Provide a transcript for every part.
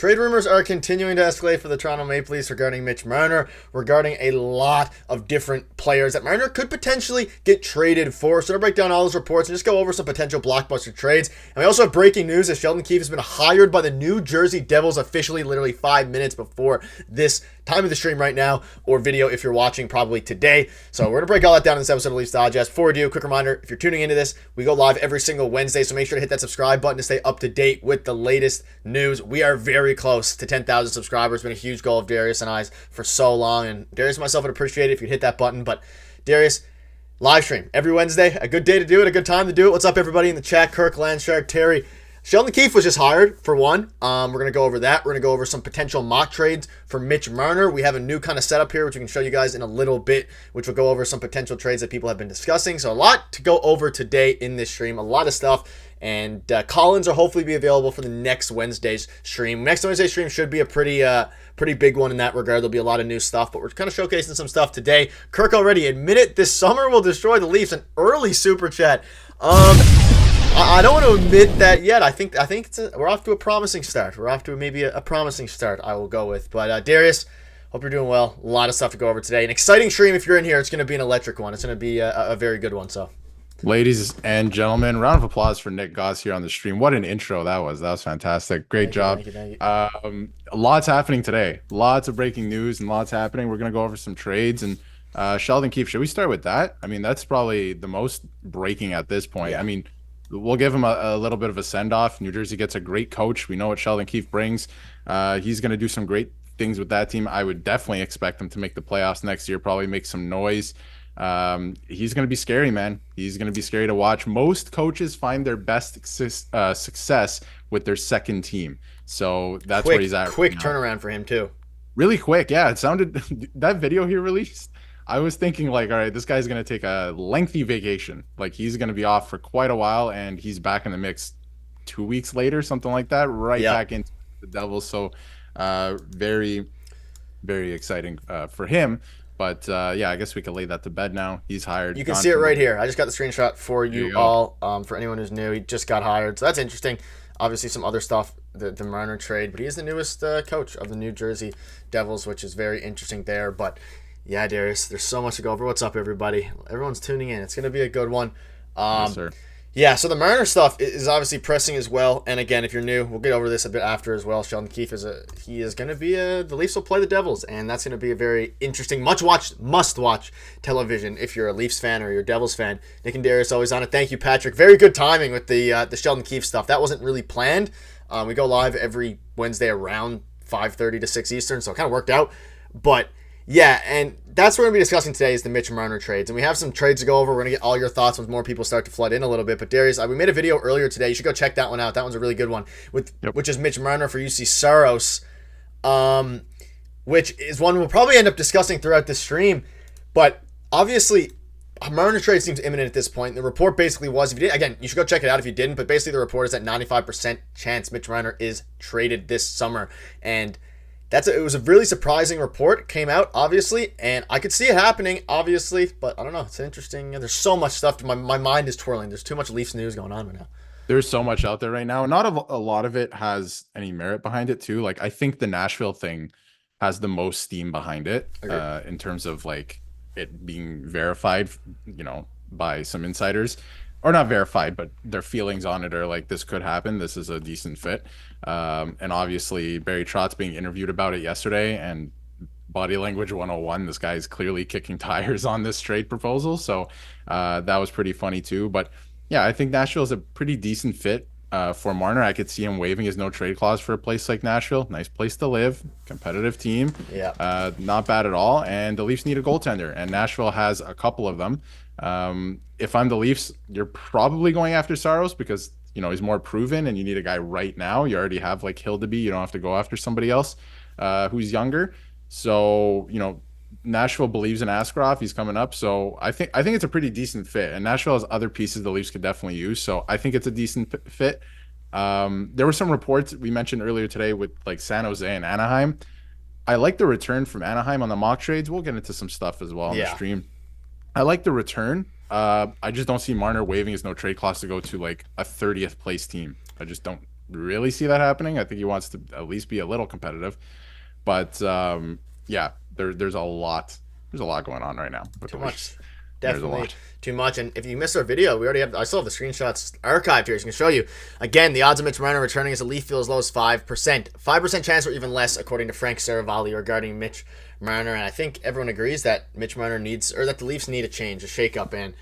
Trade rumors are continuing to escalate for the Toronto Maple Leafs regarding Mitch Marner, regarding a lot of different players that Marner could potentially get traded for. So to break down all those reports and just go over some potential blockbuster trades. And we also have breaking news that Sheldon Keefe has been hired by the New Jersey Devils officially literally 5 minutes before this time of the stream right now, or video if you're watching probably today. So we're going to break all that down in this episode of Leafs Digest. Before we do, quick reminder, if you're tuning into this, we go live every single Wednesday, so make sure to hit that subscribe button to stay up to date with the latest news. We are very close to 10,000 subscribers. It's been a huge goal of Darius and I's for so long, and Darius and myself would appreciate it if you'd hit that button. But Darius, live stream every Wednesday, a good day to do it, a good time to do it. What's up, everybody in the chat? Kirk, Landshark, Terry. Sheldon Keefe was just hired, for one. We're going to go over that. We're going to go over some potential mock trades for Mitch Marner. We have a new kind of setup here, which we can show you guys in a little bit, which will go over some potential trades that people have been discussing. So a lot to go over today in this stream, a lot of stuff. And Collins will hopefully be available for the next Wednesday's stream. Next Wednesday's stream should be a pretty big one in that regard. There'll be a lot of new stuff, but we're kind of showcasing some stuff today. Kirk already admitted this summer will destroy the Leafs. An early super chat. I don't want to admit that yet. I think we're off to a promising start. We're off to maybe a promising start, I will go with. But Darius, hope you're doing well. A lot of stuff to go over today. An exciting stream if you're in here. It's going to be an electric one. It's going to be a very good one. So, ladies and gentlemen, round of applause for Nick Gosse here on the stream. What an intro that was. That was fantastic. Great job. Thank you. Lots happening today. Lots of breaking news and lots happening. We're going to go over some trades and Sheldon Keefe. Should we start with that? I mean, that's probably the most breaking at this point. Yeah. I mean, we'll give him a little bit of a send-off. New Jersey gets a great coach. We know what Sheldon Keefe brings. He's going to do some great things with that team. I would definitely expect them to make the playoffs next year, probably make some noise. He's going to be scary, man. He's going to be scary to watch. Most coaches find their best success with their second team. So that's where he's at. Quick turnaround for him, too. Really quick. Yeah, it sounded – that video he released – I was thinking like, all right, this guy's going to take a lengthy vacation. Like he's going to be off for quite a while and he's back in the mix 2 weeks later, something like that, back into the Devils. So very, very exciting for him. But yeah, I guess we can lay that to bed now. He's hired. You can see it right here. I just got the screenshot for you all. For anyone who's new, he just got hired. So that's interesting. Obviously, some other stuff, the Marner trade. But he is the newest coach of the New Jersey Devils, which is very interesting there. But yeah, Darius, there's so much to go over. What's up, everybody? Everyone's tuning in. It's going to be a good one. Yes, sir. Yeah, so the Marner stuff is obviously pressing as well. And again, if you're new, we'll get over this a bit after as well. Sheldon Keefe is going to be the Leafs will play the Devils, and that's going to be a very interesting, must-watch television if you're a Leafs fan or you're a Devils fan. Nick and Darius always on it. Thank you, Patrick. Very good timing with the Sheldon Keefe stuff. That wasn't really planned. We go live every Wednesday around 5:30 to 6 Eastern, so it kind of worked out. But yeah, and that's what we're going to be discussing today is the Mitch Marner trades. And we have some trades to go over. We're going to get all your thoughts once more people start to flood in a little bit. But Darius, we made a video earlier today. You should go check that one out. That one's a really good one, which is Mitch Marner for UC Saros, which is one we'll probably end up discussing throughout the stream. But obviously, Marner trade seems imminent at this point. The report basically was, if you did, again, you should go check it out if you didn't. But basically, the report is that 95% chance Mitch Marner is traded this summer. And it was a really surprising report. It came out, obviously, and I could see it happening, obviously, but I don't know. It's interesting. There's so much stuff. My mind is twirling. There's too much Leafs news going on right now. There's so much out there right now. Not a lot of it has any merit behind it, too. Like, I think the Nashville thing has the most steam behind it in terms of, like, it being verified, by some insiders. Or not verified, but their feelings on it are like, this could happen. This is a decent fit. And obviously, Barry Trotz being interviewed about it yesterday, and body language 101, this guy's clearly kicking tires on this trade proposal. So that was pretty funny too. But yeah, I think Nashville is a pretty decent fit for Marner. I could see him waiving his no trade clause for a place like Nashville. Nice place to live, competitive team. Yeah. Not bad at all. And the Leafs need a goaltender, and Nashville has a couple of them. If I'm the Leafs, you're probably going after Saros because, he's more proven and you need a guy right now. You already have like Hildeby. You don't have to go after somebody else who's younger. So, Nashville believes in Askarov. He's coming up. So I think it's a pretty decent fit. And Nashville has other pieces the Leafs could definitely use. So I think it's a decent fit. There were some reports we mentioned earlier today with like San Jose and Anaheim. I like the return from Anaheim on the mock trades. We'll get into some stuff as well on the stream. I like the return. I just don't see Marner waiving his no trade clause to go to like a 30th place team. I just don't really see that happening. I think he wants to at least be a little competitive. But yeah, there's a lot. There's a lot going on right now. With Too the much. Leafs. Definitely too much. And if you missed our video, we already have. I still have the screenshots archived here. So I can show you. Again, the odds of Mitch Marner returning as a Leaf feel as low as 5%. 5% chance or even less, according to Frank Saravalli, regarding Mitch Marner. And I think everyone agrees that Mitch Marner needs, or that the Leafs need a change, a shakeup. And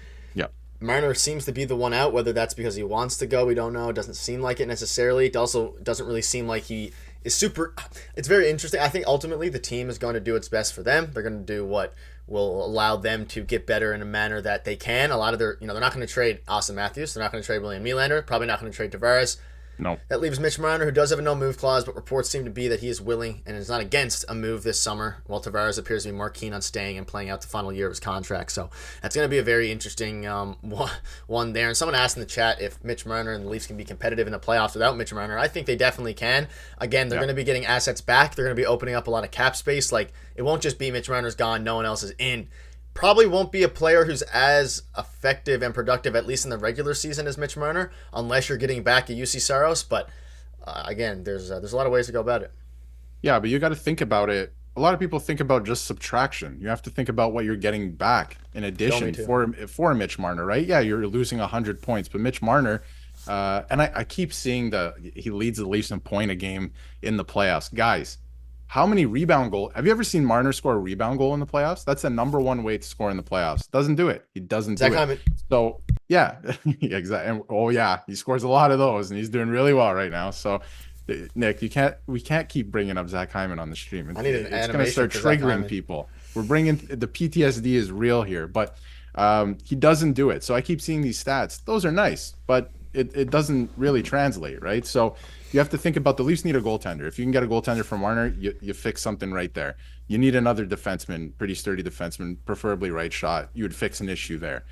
Marner seems to be the one out. Whether that's because he wants to go, we don't know. It doesn't seem like it necessarily. It also doesn't really seem like he is super. It's very interesting. I think ultimately the team is going to do its best for them. They're going to do what will allow them to get better in a manner that they can. A lot of their, they're not going to trade Austin Matthews. They're not going to trade William Nylander. Probably not going to trade Tavares. No. That leaves Mitch Marner, who does have a no-move clause, but reports seem to be that he is willing and is not against a move this summer, while Tavares appears to be more keen on staying and playing out the final year of his contract. So that's going to be a very interesting one there. And someone asked in the chat if Mitch Marner and the Leafs can be competitive in the playoffs without Mitch Marner. I think they definitely can. Again, they're going to be getting assets back. They're going to be opening up a lot of cap space. Like, it won't just be Mitch Marner's gone, no one else is in. Probably won't be a player who's as effective and productive, at least in the regular season, as Mitch Marner, unless you're getting back a UC Saros. But again, there's a lot of ways to go about it. Yeah, but you got to think about it. A lot of people think about just subtraction. You have to think about what you're getting back in addition for Mitch Marner, right? Yeah, you're losing 100 points, but Mitch Marner, and I keep seeing he leads the Leafs in point a game in the playoffs. Guys, how many rebound goals? Have you ever seen Marner score a rebound goal in the playoffs? That's the number one way to score in the playoffs. Doesn't do it. He doesn't do it. So yeah, exactly. Oh yeah, he scores a lot of those, and he's doing really well right now. So Nick, we can't keep bringing up Zach Hyman on the stream. I need an it's going to start triggering people. We're bringing the PTSD is real here, but he doesn't do it. So I keep seeing these stats. Those are nice, but it doesn't really translate, right? So you have to think about the Leafs need a goaltender. If you can get a goaltender from Marner, you fix something right there. You need another defenseman, pretty sturdy defenseman, preferably right shot. You would fix an issue there.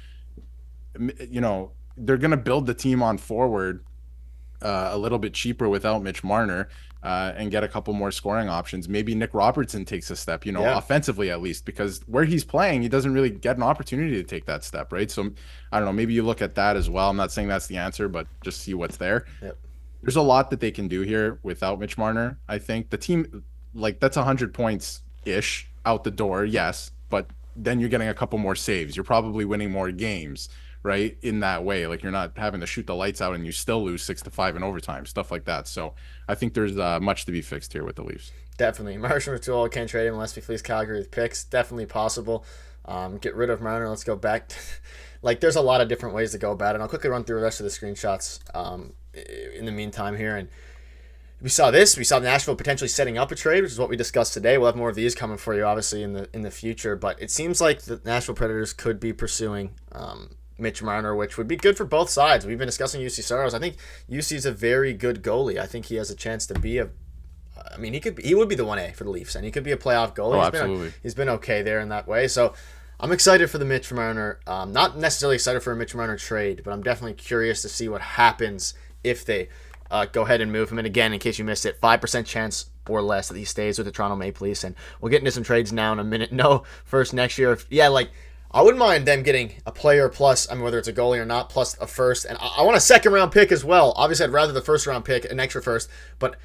They're going to build the team on forward a little bit cheaper without Mitch Marner and get a couple more scoring options. Maybe Nick Robertson takes a step, offensively at least, because where he's playing, he doesn't really get an opportunity to take that step, right? So I don't know, maybe you look at that as well. I'm not saying that's the answer, but just see what's there. Yep. There's a lot that they can do here without Mitch Marner. I think the team, that's 100 points-ish out the door, yes, but then you're getting a couple more saves. You're probably winning more games, right? In that way, like you're not having to shoot the lights out and you still lose 6-5 in overtime, stuff like that. So I think there's much to be fixed here with the Leafs. Definitely. Marshall Ritual can't trade him unless we fleece Calgary with picks. Definitely possible. Get rid of Marner. Let's go back. There's a lot of different ways to go about it. And I'll quickly run through the rest of the screenshots in the meantime here. And we saw this. We saw Nashville potentially setting up a trade, which is what we discussed today. We'll have more of these coming for you, obviously, in the future. But it seems like the Nashville Predators could be pursuing Mitch Marner, which would be good for both sides. We've been discussing UC Saros. I think UC's a very good goalie. I think he has a chance to be he would be the 1A for the Leafs, and he could be a playoff goalie. Oh, absolutely. He's been okay there in that way. So I'm excited for the Mitch Marner. Not necessarily excited for a Mitch Marner trade, but I'm definitely curious to see what happens if they go ahead and move him. And again, in case you missed it, 5% chance or less that he stays with the Toronto Maple Leafs. And we'll get into some trades now in a minute. No, first next year. I wouldn't mind them getting a player plus, whether it's a goalie or not, plus a first. And I want a second-round pick as well. Obviously, I'd rather the first-round pick, an extra first. But,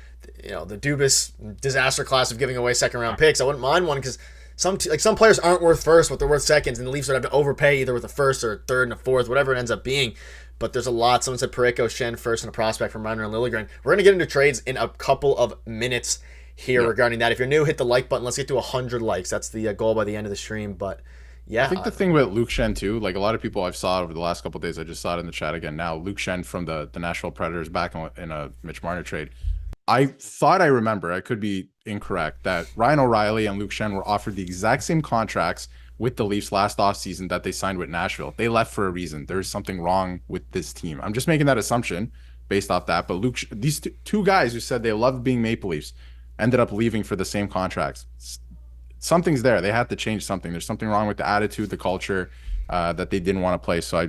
the Dubas disaster class of giving away second-round picks, I wouldn't mind one because some players aren't worth first, but they're worth seconds, and the Leafs would have to overpay either with a first or a third and a fourth, whatever it ends up being. But there's a lot. Someone said Parayko, Shen first, and a prospect from Marner and Liljegren. We're going to get into trades in a couple of minutes here regarding that. If you're new, hit the like button. Let's get to 100 likes. That's the goal by the end of the stream. But yeah, I think the thing with Luke Shen too, a lot of people I've saw over the last couple of days, I just saw it in the chat again now. Luke Shen from the Nashville Predators back in a Mitch Marner trade. I thought I remember, I could be incorrect, that Ryan O'Reilly and Luke Shen were offered the exact same contracts with the Leafs last offseason that they signed with Nashville. They left for a reason. There's something wrong with this team. I'm just making that assumption based off that. But these two guys who said they loved being Maple Leafs ended up leaving for the same contracts. Something's there. They had to change something. There's something wrong with the attitude, the culture, that they didn't want to play. So I,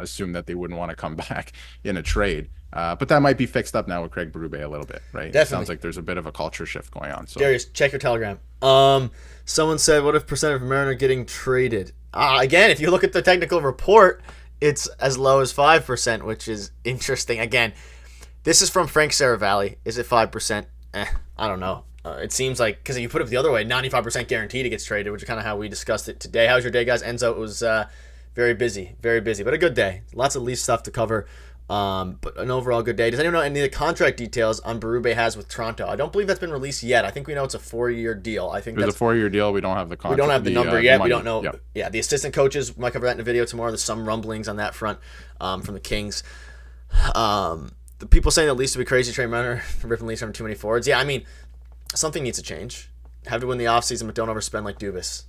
assume that they wouldn't want to come back in a trade. But that might be fixed up now with Craig Berube a little bit, right? Definitely. It sounds like there's a bit of a culture shift going on. So Darius, check your Telegram. Someone said, what if percent of Marner getting traded? Again, if you look at the technical report, it's as low as 5%, which is interesting. Again, This is from Frank Saravalli. Is it 5%? I don't know. It seems like, because if you put it the other way, 95% guaranteed it gets traded, which is kind of how we discussed it today. How's your day, guys? Enzo, it was very busy, but a good day. Lots of Leafs stuff to cover, but an overall good day. Does anyone know any of the contract details on Berube has with Toronto? I don't believe that's been released yet. I think we know it's a 4-year deal. I think it's a 4-year deal. We don't have the contract. We don't have the number yet. We don't know. Yep. Yeah, the assistant coaches, we might cover that in a video tomorrow. There's some rumblings on that front from the Kings. The people saying that Leafs would be crazy to trade Marner, ripping Leafs from too many forwards. Yeah, I mean, something needs to change. Have to win the offseason, but don't overspend like Dubas.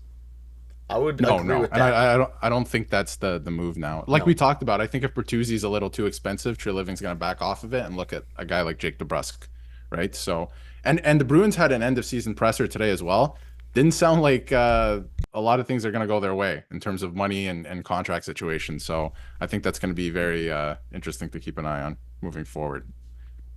I would agree with that. And I don't think that's the move now. Like we talked about, I think if Bertuzzi's a little too expensive, Treliving's going to back off of it and look at a guy like Jake DeBrusk, right? So, and the Bruins had an end of season presser today as well. Didn't sound like a lot of things are going to go their way in terms of money and contract situations. So I think that's going to be very interesting to keep an eye on moving forward.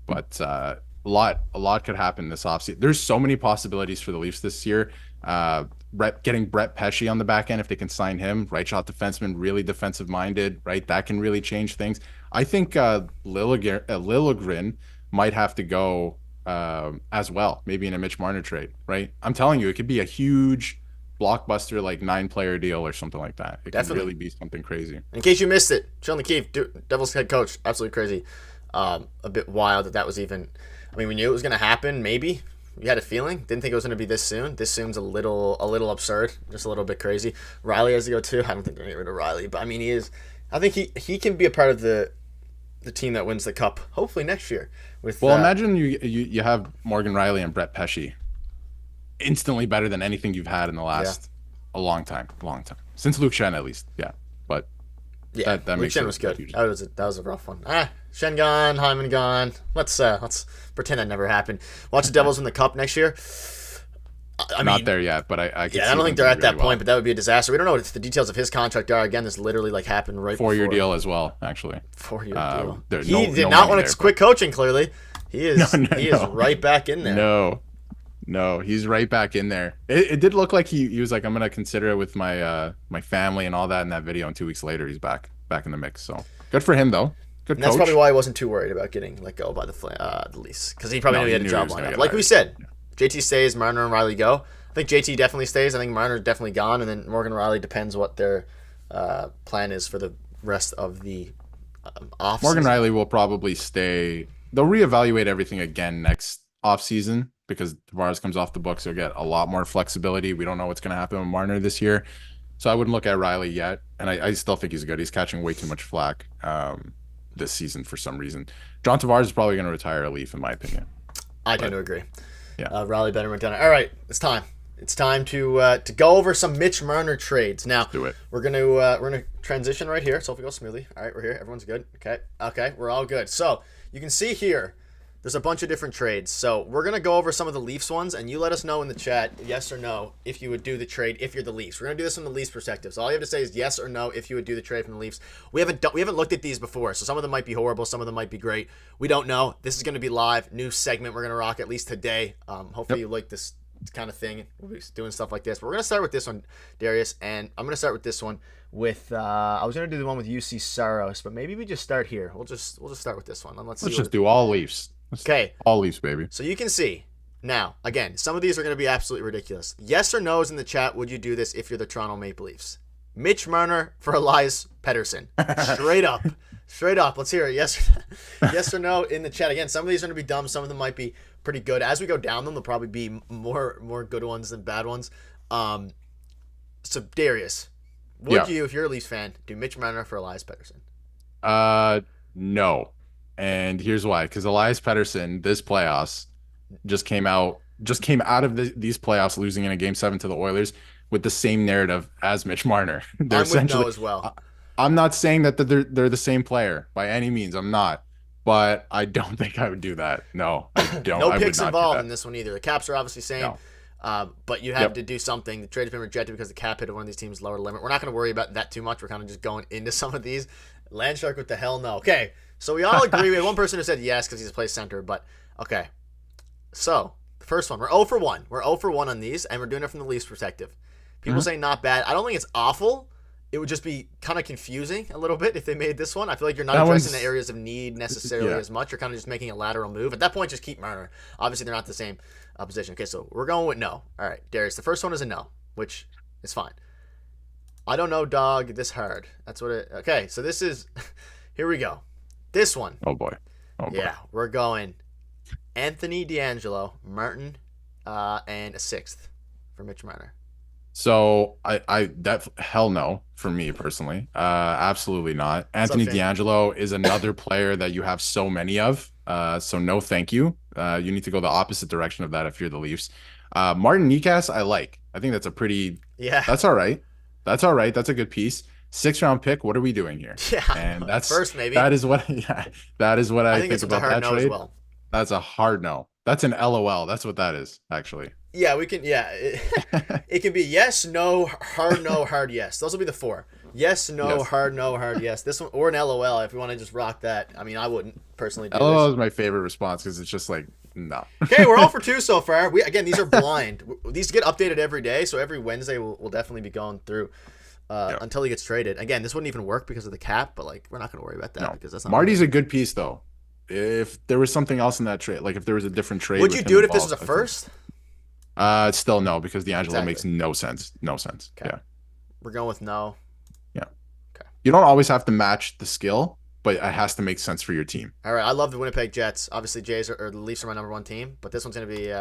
But a lot could happen this offseason. There's so many possibilities for the Leafs this year. Getting Brett Pesce on the back end, if they can sign him, right shot defenseman, really defensive minded, right? That can really change things. I think Liljegren might have to go as well, maybe in a Mitch Marner trade, right? I'm telling you, it could be a huge blockbuster, like 9-player deal or something like that. It could really be something crazy. In case you missed it, Sheldon Keefe, Devils head coach, absolutely crazy. A bit wild that was even. I mean, we knew it was going to happen. Maybe we had a feeling. Didn't think it was going to be this soon. This seems a little absurd, just a little bit crazy. Riley has to go too. I don't think they're going to get rid of Riley, but I mean, he is. I think he can be a part of the team that wins the cup, hopefully next year. Imagine you have Morgan Riley and Brett Pesce, instantly better than anything you've had in the last a long time since Luke Shen at least. Yeah, but yeah, that Luke Shen was good. That was a rough one. Shen gone, Hyman gone. Let's pretend that never happened. Watch the Devils win the cup next year. I mean, not there yet, but I don't think they're at that point, but that would be a disaster. We don't know what the details of his contract are. Again, this literally happened right before. 4-year deal as well, actually. 4-year deal. He did not want to quit coaching, clearly. He is right back in there. No, he's right back in there. It did look like he was like, I'm going to consider it with my my family and all that in that video, and 2 weeks later, he's back in the mix. So good for him, though. And that's probably why I wasn't too worried about getting let go by the Leafs, because he probably knew he had a job lined up. Like we said, JT stays, Marner and Riley go. I think JT definitely stays. I think Marner's definitely gone, and then Morgan Riley depends what their plan is for the rest of the off. Morgan Riley will probably stay. They'll reevaluate everything again next off season because Tavares comes off the books. They'll get a lot more flexibility. We don't know what's going to happen with Marner this year, so I wouldn't look at Riley yet. And I still think he's good. He's catching way too much flack this season for some reason. John Tavares is probably going to retire a Leaf, in my opinion. I tend to agree. Yeah. Riley better went down. All right, it's time. It's time to go over some Mitch Marner trades. Now, do it. We're gonna transition right here. So if we go smoothly. All right, we're here. Everyone's good. Okay, we're all good. So you can see here, there's a bunch of different trades. So we're gonna go over some of the Leafs ones, and you let us know in the chat, yes or no, if you would do the trade if you're the Leafs. We're gonna do this from the Leafs perspective. So all you have to say is yes or no if you would do the trade from the Leafs. We haven't looked at these before, so some of them might be horrible, some of them might be great. We don't know. This is gonna be live, new segment we're gonna rock at least today. Hopefully you like this kind of thing. We'll be doing stuff like this. But we're gonna start with this one, Darius, and I'm gonna start with this one with I was gonna do the one with UC Saros, but maybe we just start here. We'll just start with this one. And let's just do all Leafs. Okay. All Leafs, baby. So you can see now, again, some of these are going to be absolutely ridiculous. Yes or no's in the chat. Would you do this if you're the Toronto Maple Leafs? Mitch Marner for Elias Pettersson. Straight up. Let's hear it. Yes or no in the chat. Again, some of these are going to be dumb. Some of them might be pretty good. As we go down them, there'll probably be more good ones than bad ones. So Darius, would you, if you're a Leafs fan, do Mitch Marner for Elias Pettersson? No. And here's why. Because Elias Pettersson, this playoffs, just came out of these playoffs losing in a Game 7 to the Oilers with the same narrative as Mitch Marner. They're I'm with no as well. I'm not saying that they're the same player by any means. I'm not. But I don't think I would do that. No, I don't. No picks involved in this one either. The Caps are obviously same. No. But you have to do something. The trade has been rejected because the cap hit of one of these teams lower limit. We're not going to worry about that too much. We're kind of just going into some of these. Landshark with the hell no. Okay. So we all agree. We had one person who said yes because he's a play center, but okay. So the first one, we're 0 for 1. We're 0 for 1 on these, and we're doing it from the Leafs perspective. People say not bad. I don't think it's awful. it would just be kind of confusing a little bit if they made this one. I feel like you're not That addressing one's the areas of need necessarily yeah. as much. You're kind of just making a lateral move. At that point, just keep Marner. Obviously, they're not the same position. Okay, so we're going with no. All right, Darius. The first one is a no, which is fine. I don't know, dog. This hard. That's what it. Okay, so this is. Here we go. This one. Oh boy. Oh boy. Yeah, we're going Anthony D'Angelo, Martin, and a sixth for Mitch Marner. So that hell no for me personally. Absolutely not. Anthony D'Angelo is another player that you have so many of. So no, thank you. You need to go the opposite direction of that if you're the Leafs. Martin Nikas, I like. I think that's a pretty. Yeah. That's all right. That's all right. That's a good piece. 6th round pick. What are we doing here? Yeah. And that's first maybe. That is what. Yeah. That is what I think it's about a hard that no trade. as well. That's a hard no. That's an LOL. That's what that is actually. Yeah, we can. Yeah, it can be yes, no, hard yes. Those will be the 4. Yes, no, Yes. hard no, hard yes. This one or an LOL if you want to just rock that. I mean, I wouldn't personally do LOL this. is my favorite response because it's just like no. Okay, we're all for 2 so far. These are blind. These get updated every day, so every Wednesday we'll definitely be going through until he gets traded. Again, this wouldn't even work because of the cap, but like we're not going to worry about that because that's not. Marty's a good piece though. If there was something else in that trade, like if there was a different trade, Would you do it if this was a first? Still no, because D'Angelo Exactly. makes no sense. No sense. Okay. Yeah. We're going with no. Yeah. Okay. You don't always have to match the skill, but it has to make sense for your team. All right. I love the Winnipeg Jets. Obviously, Jays or the Leafs are my number 1 team, but this one's going to be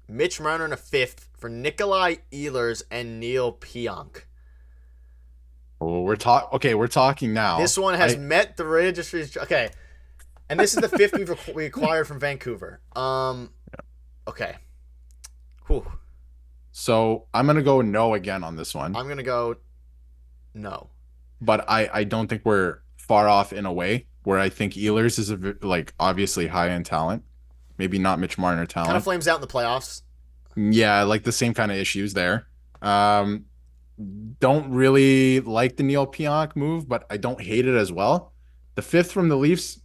Mitch Marner in a 5th for Nikolai Ehlers and Neil Pionk. Oh, we're talking now. This one has met the registries. Okay. And this is the 5th we acquired from Vancouver. Okay. Whew. So I'm gonna go no again on this one. I'm gonna go no. But I don't think we're far off in a way where I think Ehlers is obviously high end talent. Maybe not Mitch Marner talent. Kind of flames out in the playoffs. Yeah, like the same kind of issues there. Don't really like the Neil Pionk move, but I don't hate it as well. The 5th from the Leafs,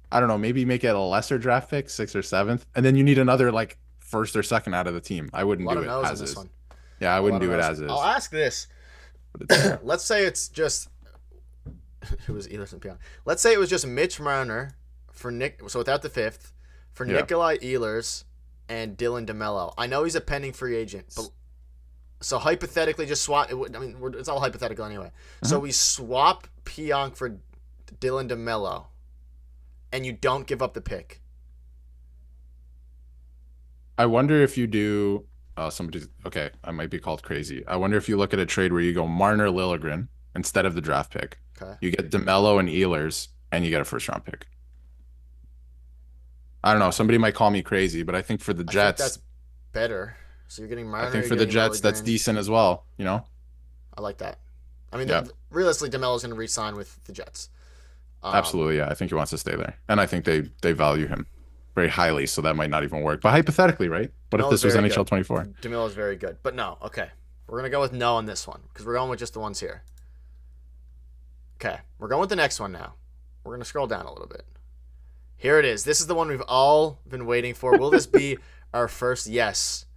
I don't know, maybe make it a lesser draft pick, 6th or 7th, and then you need another 1st or 2nd out of the team. I wouldn't do it as is. Yeah, I wouldn't do it as is. I'll ask this. Let's say it's just who was Ehlers and Pionk. Let's say it was just Mitch Marner for Nick. So without the 5th for Nikolai Ehlers and Dylan DeMello. I know he's a pending free agent, but so hypothetically, just swap. It's all hypothetical anyway. So we swap Pionk for Dylan DeMello, and you don't give up the pick. I wonder if you do. Okay, I might be called crazy. I wonder if you look at a trade where you go Marner Liljegren instead of the draft pick. Okay. You get DeMello and Ehlers, and you get a 1st round pick. I don't know. Somebody might call me crazy, but I think for the Jets, that's better. So you're getting Marner. I think for the Jets, that's decent as well. You know. I like that. I mean, realistically, DeMello's going to re-sign with the Jets. Absolutely, yeah. I think he wants to stay there, and I think they value him very highly, so that might not even work. But hypothetically, right? What if this was NHL 24? DeMello's very good, but no. Okay, we're gonna go with no on this one because we're going with just the ones here. Okay, we're going with the next one now. We're gonna scroll down a little bit. Here it is. This is the one we've all been waiting for. Will this be our first yes?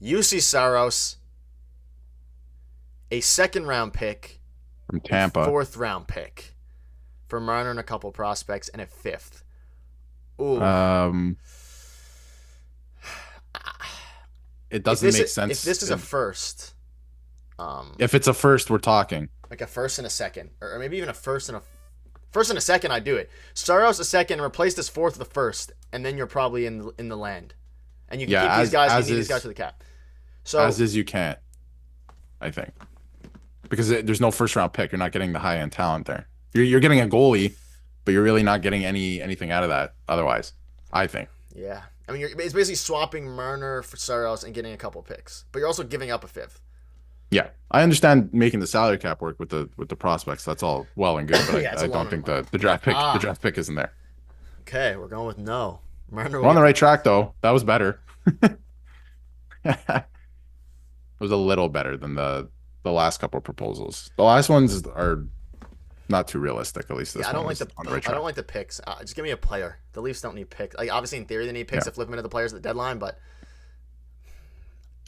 UC Saros, a 2nd round pick From Tampa. 4th round pick for Marner and a couple prospects, and a 5th. Ooh. It doesn't make sense. If this is a first, if it's a first, we're talking like a 1st and a 2nd, or maybe even a 1st and a 2nd, I'd do it. Saros a 2nd, and replace this 4th with a 1st, and then you're probably in the land, and you can keep these guys. You need these guys for the cap. So as is, you can't. I think because there's no 1st round pick. You're not getting the high end talent there. You're getting a goalie, but you're really not getting anything out of that otherwise. I think. Yeah, I mean, it's basically swapping Marner for Saros and getting a couple picks, but you're also giving up a 5th. Yeah, I understand making the salary cap work with the prospects. That's all well and good, but Yeah, I don't think the draft pick isn't there. Okay, we're going with no. Marner. We're on the right track though. That was better. It was a little better than the last couple of proposals. The last ones are not too realistic. At least this I don't one like was on the right I track. don't like the picks. Just give me a player. The Leafs don't need picks. Like obviously in theory they need picks to flip them into the players at the deadline, but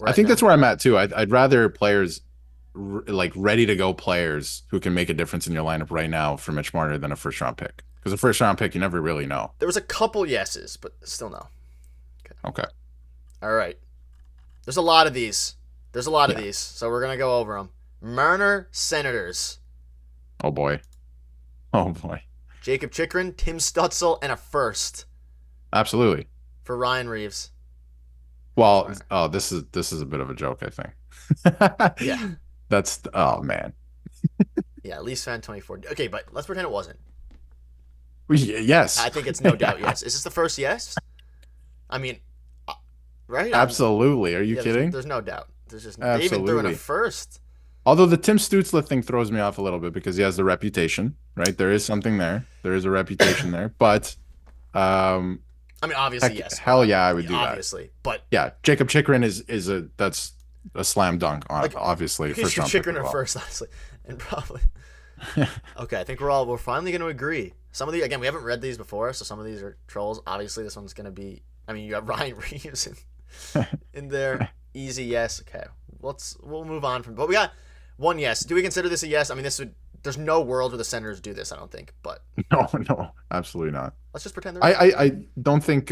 I think that's where I'm at too. I'd rather players like ready to go players who can make a difference in your lineup right now for Mitch Marner than a first round pick. Because a first round pick, you never really know. There was a couple yeses, but still no. Okay. All right. There's a lot of these. So we're gonna go over them. Marner Senators. Oh boy. Oh boy. Jacob Chikrin, Tim Stutzel, and a first Absolutely. for Ryan Reeves. Well, oh, this is a bit of a joke, I think. Yeah. That's oh man. Yeah, Leafs fan 24. Okay, but let's pretend it wasn't. Yes. I think it's no doubt yes. Is this the first yes? I mean, right? Absolutely. Are you kidding? There's no doubt. There's just Absolutely. they even threw in a first. Although the Tim Stützle thing throws me off a little bit because he has the reputation, right? There is something there. There is a reputation there, but I mean, obviously, yes. Hell yeah, I would do obviously, but yeah, Jacob Chikrin is a slam dunk on obviously. You can shoot Chikrin at first, honestly, and probably. Okay, I think we're finally going to agree. Some of these, again, we haven't read these before, so some of these are trolls. Obviously, this one's going to be. I mean, you got Ryan Reeves in there. Easy yes. Okay, we'll move on from. But we got one yes. Do we consider this a yes? I mean, there's no world where the Senators do this. I don't think. But no, absolutely not. Let's just pretend. I don't think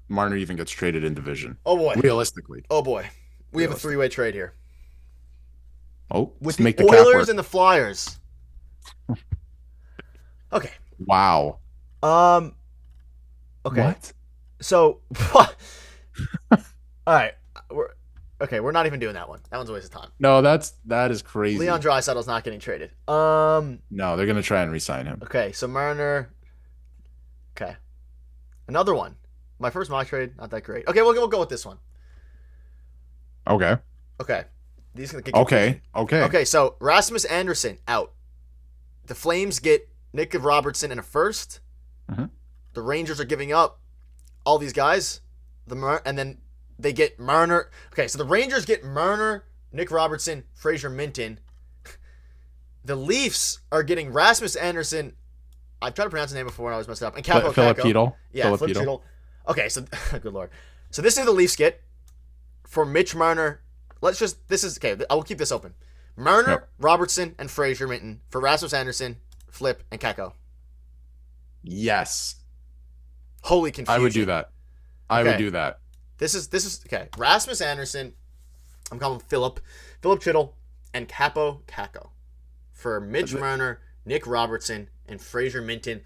Marner even gets traded in division. Oh boy. Realistically. Oh boy. We have a 3-way trade here. Oh, with the Oilers and the Flyers. Okay. Wow. Okay. What? So, all right. We're not even doing that one. That one's a waste of time. No, that is crazy. Leon Draisaitl's not getting traded. No, they're gonna try and re-sign him. Okay, so Marner. Okay. Another one. My first mock trade, not that great. Okay, we'll go with this one. Okay. Okay. These can get Okay. So Rasmus Andersson out. The Flames get Nick Robertson and a first. Mm-hmm. The Rangers are giving up all these guys. And then they get Marner. Okay, so the Rangers get Marner, Nick Robertson, Fraser Minton. The Leafs are getting Rasmus Andersson. I've tried to pronounce his name before and I always messed it up. And Capo Philip Kakko. Hedl. Yeah, Philip Hedl. Okay, so good lord. So this is the Leafs get for Mitch Marner. I will keep this open. Marner, Yep. Robertson, and Fraser Minton for Rasmus Andersson, Flip, and Kakko. Yes. Holy confusion. I would do that. I would do that. This is okay. Rasmus Andersson, I'm calling him Philip Chittle, and Capo Kakko for Mitch Marner, Nick Robertson, and Fraser Minton.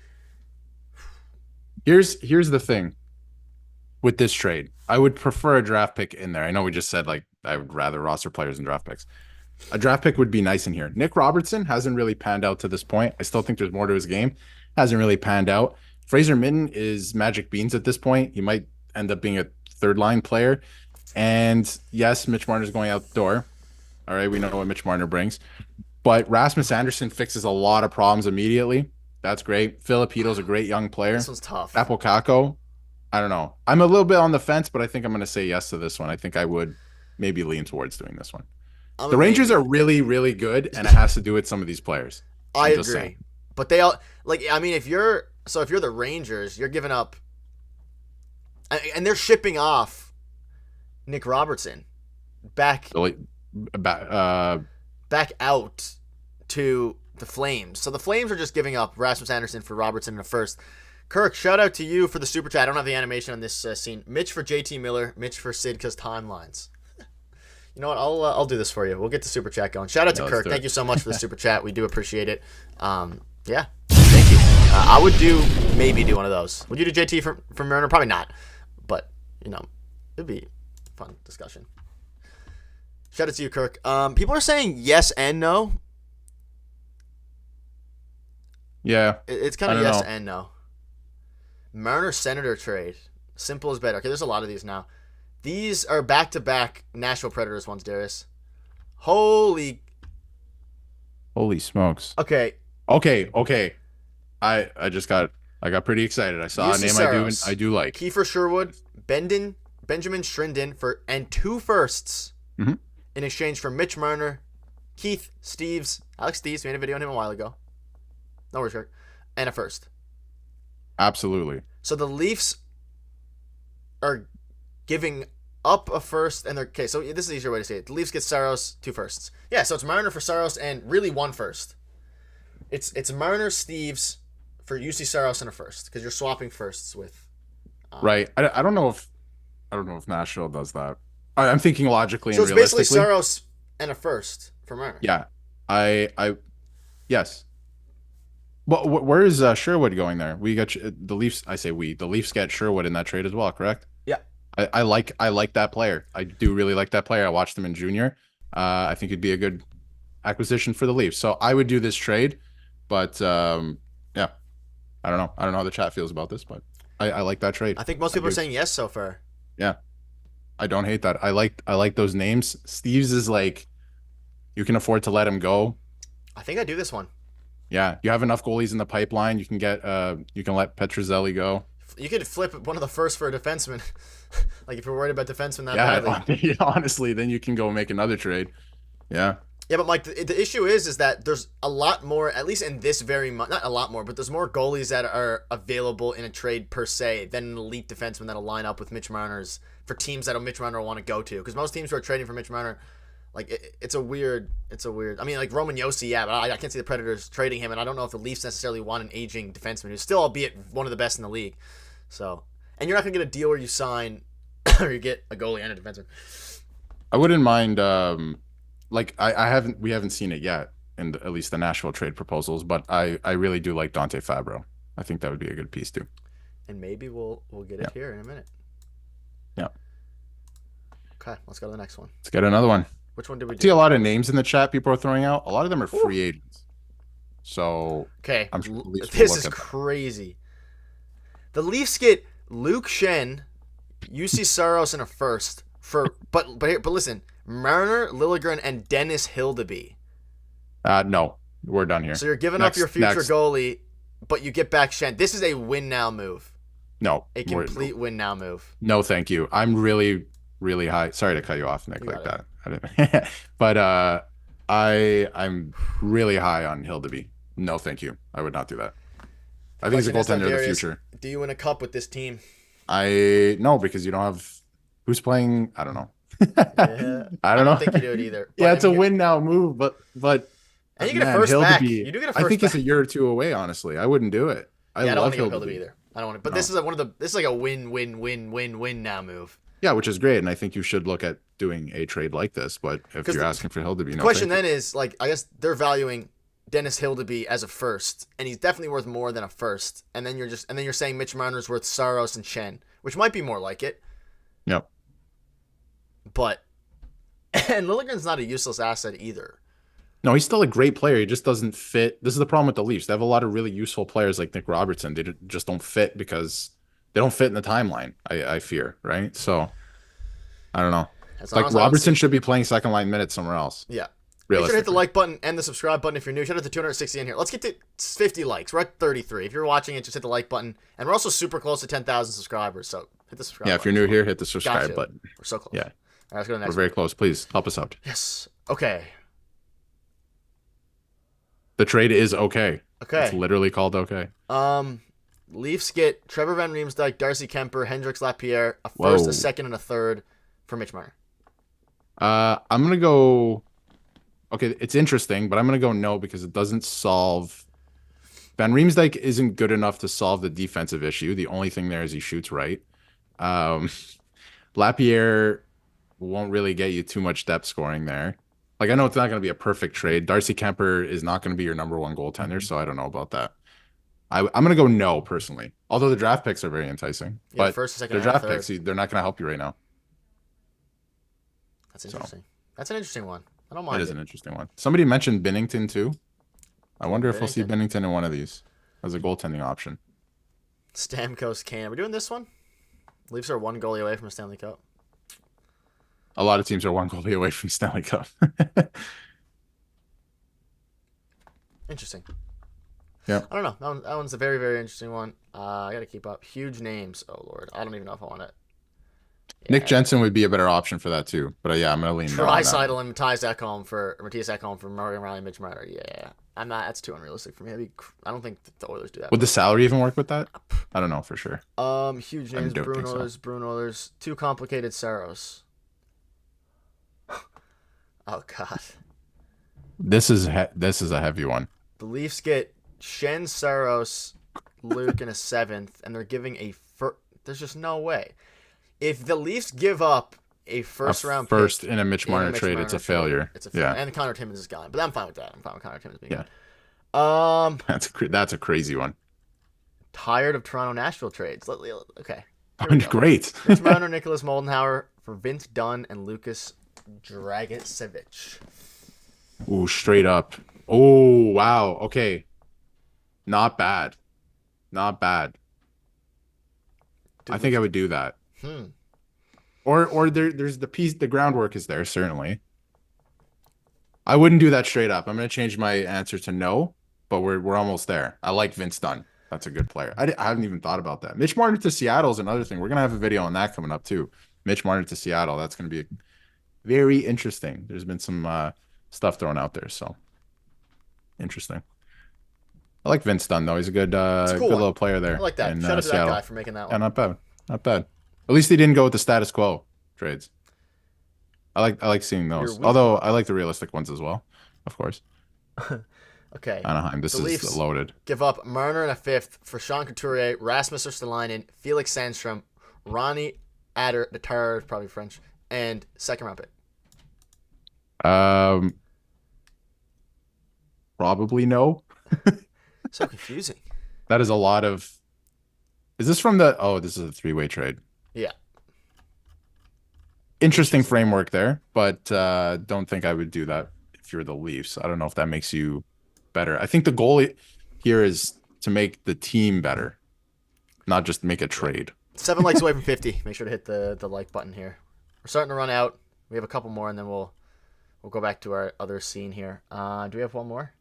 Here's the thing with this trade. I would prefer a draft pick in there. I know we just said like I would rather roster players than draft picks. A draft pick would be nice in here. Nick Robertson hasn't really panned out to this point. I still think there's more to his game. Hasn't really panned out. Fraser Minton is magic beans at this point. He might end up being a third line player. And yes, Mitch Marner's going out the door. All right, we know what Mitch Marner brings. But Rasmus Andersson fixes a lot of problems immediately. That's great. Philip Hedl's a great young player. This one's tough. Capo Kakko, I don't know. I'm a little bit on the fence, but I think I'm going to say yes to this one. I think I would maybe lean towards doing this one. The Rangers are really, really good, and it has to do with some of these players. I agree. But they all if you're the Rangers, you're giving up and they're shipping off Nick Robertson back out to the Flames. So the Flames are just giving up Rasmus Andersson for Robertson in a first. Kirk, shout out to you for the super chat. I don't have the animation on this scene. Mitch for JT Miller, Mitch for Sidka's timelines. You know what? I'll do this for you. We'll get the super chat going. Shout out to Kirk. Thank you so much for the super chat. We do appreciate it. Yeah, thank you. I would maybe do one of those. Would you do JT from Marner? Probably not. But it'd be a fun discussion. Shout out to you, Kirk. People are saying yes and no. Yeah, it's kind of yes and no. Marner Senator trade. Simple as better. Okay, there's a lot of these now. These are back-to-back Nashville Predators ones, Darius. Holy smokes. Okay. I got pretty excited. I saw a name I do like. Kiefer Sherwood, Benjamin Shrinden and 2 firsts in exchange for Mitch Marner, Alex Steves, made a video on him a while ago. No worries, Kirk. And a first. Absolutely. So the Leafs are giving up a first, and they're okay. So this is the easier way to say it. The Leafs get Saros 2 firsts. Yeah, so it's Marner for Saros and really 1 first. It's Marner, Steves for UC Saros and a first because you're swapping firsts with. Right. I don't know if Nashville does that. I'm thinking logically So and it's basically realistically. Saros and a first for Marner. Yeah. Yes. Well, where is Sherwood going there? We got the Leafs. I say we. The Leafs get Sherwood in that trade as well, correct? Yeah. I like that player. I do really like that player. I watched him in junior. I think it'd be a good acquisition for the Leafs. So I would do this trade, but yeah, I don't know. I don't know how the chat feels about this, but I like that trade. I think most people are saying yes so far. Yeah, I don't hate that. I like those names. Steves is like, you can afford to let him go. I think I do this one. Yeah, you have enough goalies in the pipeline. You can get you can let Petruzzelli go. You could flip one of the first for a defenseman. Like if you're worried about defensemen that badly. Yeah, honestly, then you can go make another trade. Yeah. Yeah, but Mike, the issue is that there's a lot more, at least in this not a lot more, but there's more goalies that are available in a trade per se than an elite defenseman that'll line up with Mitch Marner's for teams that Mitch Marner will want to go to. Because most teams who are trading for Mitch Marner, like it's a weird. I mean, like Roman Josi, yeah, but I can't see the Predators trading him, and I don't know if the Leafs necessarily want an aging defenseman who's still, albeit one of the best in the league. So, and you're not gonna get a deal where you sign or you get a goalie and a defenseman. I wouldn't mind. Like we haven't seen it yet in at least the Nashville trade proposals, but I really do like Dante Fabro. I think that would be a good piece too. And maybe we'll get it here in a minute. Yeah. Okay, let's go to the next one. Let's get another one. Which one did we do? See a lot of names in the chat people are throwing out. A lot of them are free agents. So okay, I'm sure this is crazy. The Leafs get Luke Shen, UC Saros, and a first for but listen, Marner, Liljegren, and Dennis Hildeby. No, we're done here. So you're giving up your future goalie, but you get back Shen. This is a win now move. No, a complete win now move. No, thank you. I'm really, really high. Sorry to cut you off, Nick, like that. I didn't. But I'm really high on Hildeby. No, thank you. I would not do that. I think he's a goaltender of the future. Do you win a cup with this team? No, because you don't have who's playing. I don't know. Yeah, I don't know. think you do it either. But yeah, it's a win now move, but and you get a first back. You do get a first. I think it's a year or two away. Honestly, I wouldn't do it. I don't want to Hildeby either. I don't want it. But this is like a win now move. Yeah, which is great, and I think you should look at doing a trade like this. But if you're asking for Hildeby, the question then is like, I guess they're valuing Dennis Hildeby as a first, and he's definitely worth more than a first. And then you're saying Mitch Marner's worth Saros and Shen, which might be more like it. Yep. But and Liljegren's not a useless asset either. No, he's still a great player. He just doesn't fit. This is the problem with the Leafs. They have a lot of really useful players like Nick Robertson. They just don't fit because they don't fit in the timeline, I fear, right? So, I don't know. Like, Robertson should be playing second line minutes somewhere else. Yeah. Make sure to hit the like button and the subscribe button if you're new. Shout out to 260 in here. Let's get to 50 likes. We're at 33. If you're watching it, just hit the like button. And we're also super close to 10,000 subscribers, so hit the subscribe button. Yeah, if you're new here, hit the subscribe button. We're so close. Yeah. All right, let's go to the next We're very close. Please, help us out. Yes. Okay. The trade is okay. Okay. It's literally called okay. Leafs get Trevor Van Riemsdyk, Darcy Kemper, Hendrix Lapierre, a first, a second, and a third for Mitch Marner. I'm going to go... Okay, it's interesting, but I'm going to go no because it doesn't solve... Van Riemsdyk isn't good enough to solve the defensive issue. The only thing there is he shoots right. Lapierre won't really get you too much depth scoring there. Like, I know it's not going to be a perfect trade. Darcy Kemper is not going to be your number one goaltender, so I don't know about that. I'm going to go no, personally. Although the draft picks are very enticing. Yeah, but first, second, they're draft picks. They're not going to help you right now. That's interesting. So, that's an interesting one. I don't mind it. It is an interesting one. Somebody mentioned Binnington, too. I wonder if we'll see Binnington in one of these as a goaltending option. Stamkos can. Are we doing this one? Leafs are one goalie away from a Stanley Cup. A lot of teams are one goalie away from Stanley Cup. Interesting. Yeah. I don't know. That one's a very, very interesting one. I got to keep up. Huge names. Oh, Lord. I don't even know if I want it. Nick Jensen would be a better option for that too. But yeah, I'm gonna lean no on that. Draisaitl and Matthias Ekholm for Morgan Riley, Mitch Marner. Yeah, I'm not. That's too unrealistic for me. I don't think the Oilers do that. Would the salary even work with that? I don't know for sure. Huge names. Bruno's too complicated. Saros. Oh God. This is a heavy one. The Leafs get Shen, Saros, Luke in a 7th, and they're giving a first. There's just no way. If the Leafs give up a first-round pick in a Mitch Marner trade, it's a failure. It's a failure. Yeah. And Connor Timmins is gone. But I'm fine with that. I'm fine with Connor Timmins being yeah. gone. That's a crazy one. Tired of Toronto-Nashville trades. Okay. Great. Mitch Marner, Nicholas Moldenhauer for Vince Dunn and Lucas Dragicevic. Ooh, straight up. Oh, wow. Okay. Not bad. Not bad. I think I would do that. Or there's the groundwork is there, certainly. I wouldn't do that straight up. I'm going to change my answer to no, but we're almost there. I like Vince Dunn. That's a good player. I haven't even thought about that. Mitch Marner to Seattle is another thing. We're going to have a video on that coming up too. Mitch Marner to Seattle. That's going to be very interesting. There's been some stuff thrown out there, so interesting. I like Vince Dunn though. He's a good little player there. I like that. Shout out to that guy for making that one. Yeah, not bad. Not bad. At least he didn't go with the status quo trades. I like seeing those. Although I like the realistic ones as well, of course. Okay. Anaheim, this is loaded. Give up Marner in a 5th for Sean Couturier, Rasmus Ristolainen, Felix Sandstrom, Ronnie Adder, probably French, and 2nd-round pick. Probably no. So confusing. That is a lot of. Is this from the? Oh, this is a 3-way trade. Yeah. Interesting framework there, but don't think I would do that if you're the Leafs. I don't know if that makes you better. I think the goal here is to make the team better, not just make a trade. 7 likes away from 50. Make sure to hit the like button here. We're starting to run out. We have a couple more, and then we'll go back to our other scene here. Do we have one more?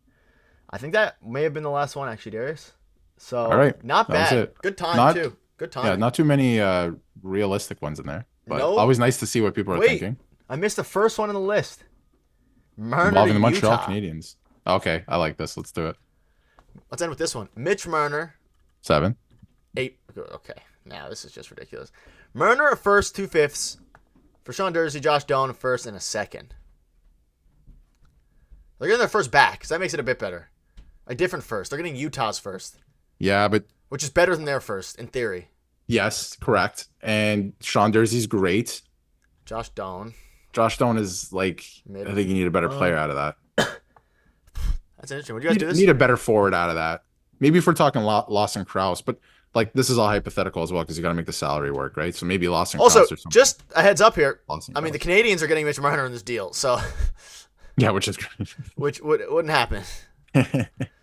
I think that may have been the last one, actually, Darius. So, all right. Not bad. Good time, too. Good time. Yeah, not too many realistic ones in there. But always nice to see what people are thinking. I missed the first one on the list. Marner involving the Montreal Canadiens. Okay, I like this. Let's do it. Let's end with this one. Mitch Marner. 7. 8. Okay. Now this is just ridiculous. Marner a 1st, 2 5ths. For Sean Durzi, Josh Doan a 1st and a 2nd. They're getting their first back, because that makes it a bit better. A different first. They're getting Utah's first. Yeah, but... Which is better than their first, in theory. Yes, correct. And Sean Durzi's great. Josh Doan is like... I think you need a better player out of that. That's interesting. Would you guys do this? Need a better forward out of that. Maybe if we're talking Lawson Krause, but like this is all hypothetical as well because you got to make the salary work, right? So maybe Lawson Krause or something. Just a heads up here. I mean, the Canadians are getting Mitch Marner in this deal, so... Yeah, which is great. Which wouldn't happen.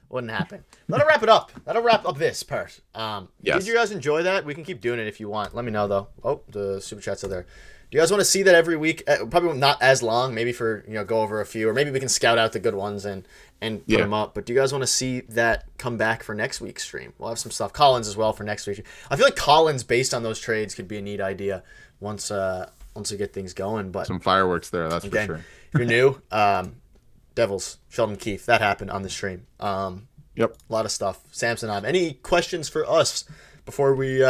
Wouldn't happen. That'll wrap it up. That'll wrap up this part. Yes. Did you guys enjoy that? We can keep doing it if you want. Let me know, though. Oh, the super chats are there. Do you guys want to see that every week? Probably not as long. Maybe for go over a few, or maybe we can scout out the good ones and put them up. But do you guys want to see that come back for next week's stream? We'll have some stuff. Collins as well for next week. I feel like Collins, based on those trades, could be a neat idea once we get things going. But some fireworks there, that's for sure. If you're new, Devils, Sheldon Keefe, that happened on the stream. Yep. A lot of stuff. Samsonov. Any questions for us before we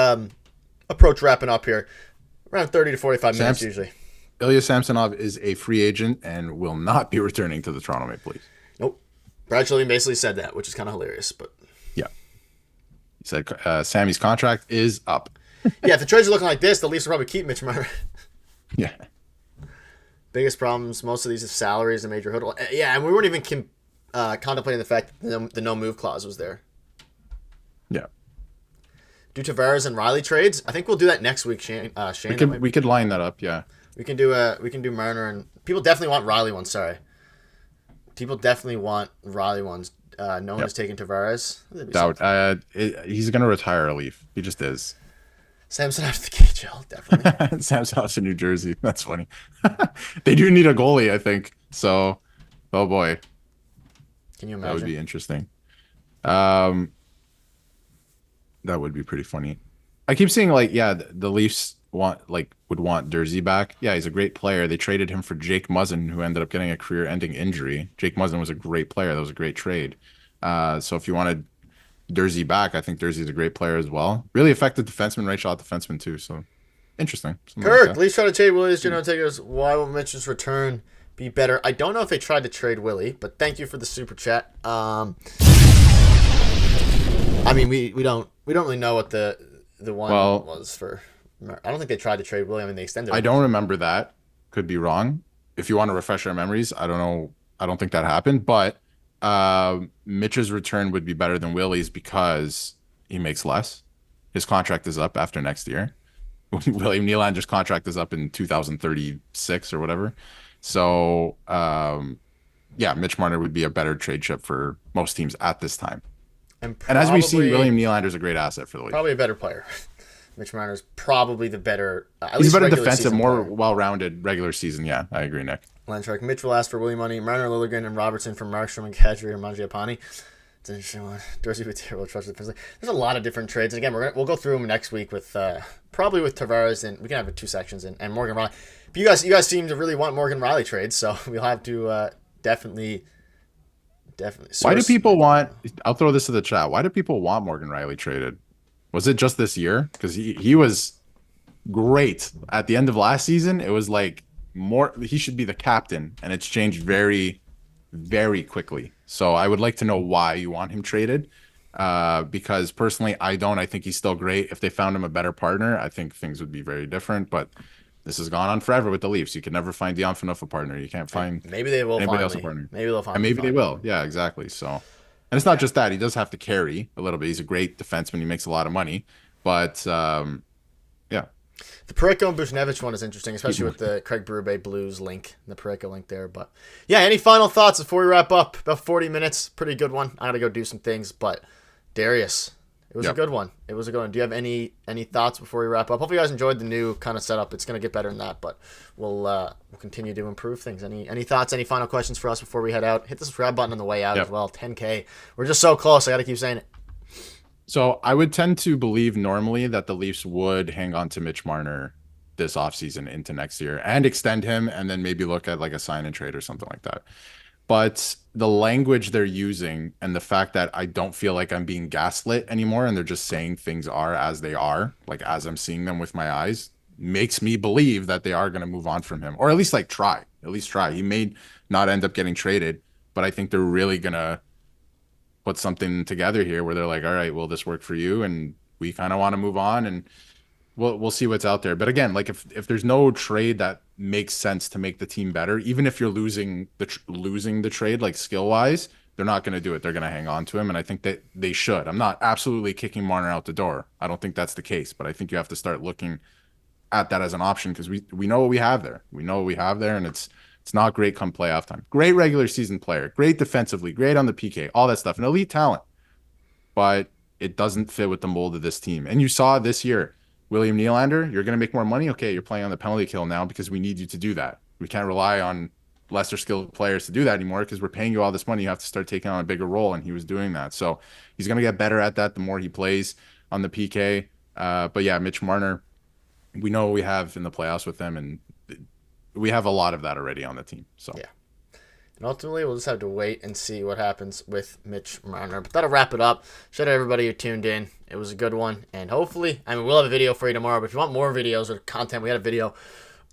approach wrapping up here? Around 30 to 45 minutes usually. Ilya Samsonov is a free agent and will not be returning to the Toronto Maple Leafs. Nope. Brad Shilling basically said that, which is kind of hilarious. But yeah. He said Sammy's contract is up. Yeah, if the trades are looking like this, the Leafs will probably keep Mitch Marner. Yeah. Biggest problems, most of these is salaries and major hurdle. Yeah, and we weren't even contemplating the fact that the no-move clause was there. Yeah. Do Tavares and Riley trades? I think we'll do that next week, Shane. We could line that up, yeah. We can do Marner and people definitely want Riley ones. Sorry, people definitely want Riley ones. No one is taking Tavares. Doubt. He's gonna retire a Leaf. He just is. Samson out of the KHL, definitely. Samson out to New Jersey. That's funny. They do need a goalie, I think. So, oh boy. Can you imagine? That would be interesting. That would be pretty funny. I keep seeing the Leafs would want Dersey back. Yeah, he's a great player. They traded him for Jake Muzzin, who ended up getting a career-ending injury. Jake Muzzin was a great player. That was a great trade. So if you wanted Dersey back, I think Dersey's a great player as well. Really effective defenseman, right shot defenseman too. So interesting. Kirk, Leafs try to trade Willie. Takers. Why will Mitch's return be better? I don't know if they tried to trade Willie, but thank you for the super chat. I mean, we don't really know what the one was for. I don't think they tried to trade Willie. I mean, they extended. I don't remember that. Could be wrong. If you want to refresh our memories, I don't know. I don't think that happened. But Mitch's return would be better than Willie's because he makes less. His contract is up after next year. William Nylander's contract is up in 2036 or whatever. So, yeah, Mitch Marner would be a better trade chip for most teams at this time. And as we've seen, William Nylander's a great asset for the league. Probably a better player. Mitch Marner's probably the better. He's a better defensive, more well-rounded regular season. Yeah, I agree, Nick. Landmark. Mitch will ask for Willie money. Marner, Lilligren, and Robertson from Markstrom and Kadri and Mangiapane. It's an interesting one. Dorsey with We'll trust the defense. There's a lot of different trades. And again, we'll go through them next week with probably with Tavares, and we can have 2 sections and Morgan Riley. But you guys seem to really want Morgan Riley trades, so we'll have to definitely. Why do people want? I'll throw this to the chat. Why do people want Morgan Riley traded? Was it just this year? Because he was great at the end of last season. It was like he should be the captain, and it's changed very, very quickly. So I would like to know why you want him traded. Because personally, I don't. I think he's still great. If they found him a better partner, I think things would be very different. But this has gone on forever with the Leafs. You can never find Dion Phaneuf a partner. You can't find maybe they will anybody finally. Else a partner. Maybe they'll find. And maybe they will. Yeah, exactly. So, and it's not just that. He does have to carry a little bit. He's a great defenseman. He makes a lot of money. But yeah. The Parayko and Buchnevich one is interesting, especially with the Craig Berube Blues link, the Parayko link there. But yeah, any final thoughts before we wrap up? About 40 minutes, pretty good one. I gotta go do some things, but Darius, it was a good one. It was a good one. Do you have any thoughts before we wrap up? Hopefully you guys enjoyed the new kind of setup. It's gonna get better than that, but we'll continue to improve things. Any thoughts? Any final questions for us before we head out? Hit the subscribe button on the way out as well. 10K. We're just so close. I gotta keep saying it. So I would tend to believe normally that the Leafs would hang on to Mitch Marner this offseason into next year and extend him and then maybe look at like a sign and trade or something like that. But the language they're using and the fact that I don't feel like I'm being gaslit anymore and they're just saying things are as they are, like as I'm seeing them with my eyes, makes me believe that they are going to move on from him, or at least like try. At least try. He may not end up getting traded, but I think they're really going to put something together here where they're like, all right, will this work for you? And we kind of want to move on, and we'll see what's out there. But again, like if there's no trade that makes sense to make the team better, even if you're losing the trade, like skill wise, they're not going to do it. They're going to hang on to him. And I think that they should. I'm not absolutely kicking Marner out the door. I don't think that's the case, but I think you have to start looking at that as an option because we know what we have there. We know what we have there, and it's not great come playoff time. Great regular season player, great defensively, great on the PK, all that stuff, an elite talent. But it doesn't fit with the mold of this team. And you saw this year, William Nylander, you're going to make more money. Okay, you're playing on the penalty kill now because we need you to do that. We can't rely on lesser skilled players to do that anymore because we're paying you all this money. You have to start taking on a bigger role, and he was doing that. So he's going to get better at that the more he plays on the PK. But yeah, Mitch Marner, we know what we have in the playoffs with them, and we have a lot of that already on the team. So yeah. And ultimately, we'll just have to wait and see what happens with Mitch Marner. But that'll wrap it up. Shout out to everybody who tuned in. It was a good one. And hopefully, we'll have a video for you tomorrow. But if you want more videos or content, we had a video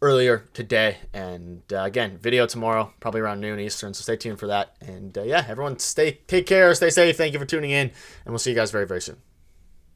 earlier today. And again, video tomorrow, probably around noon Eastern. So stay tuned for that. And yeah, everyone take care, stay safe. Thank you for tuning in. And we'll see you guys very, very soon.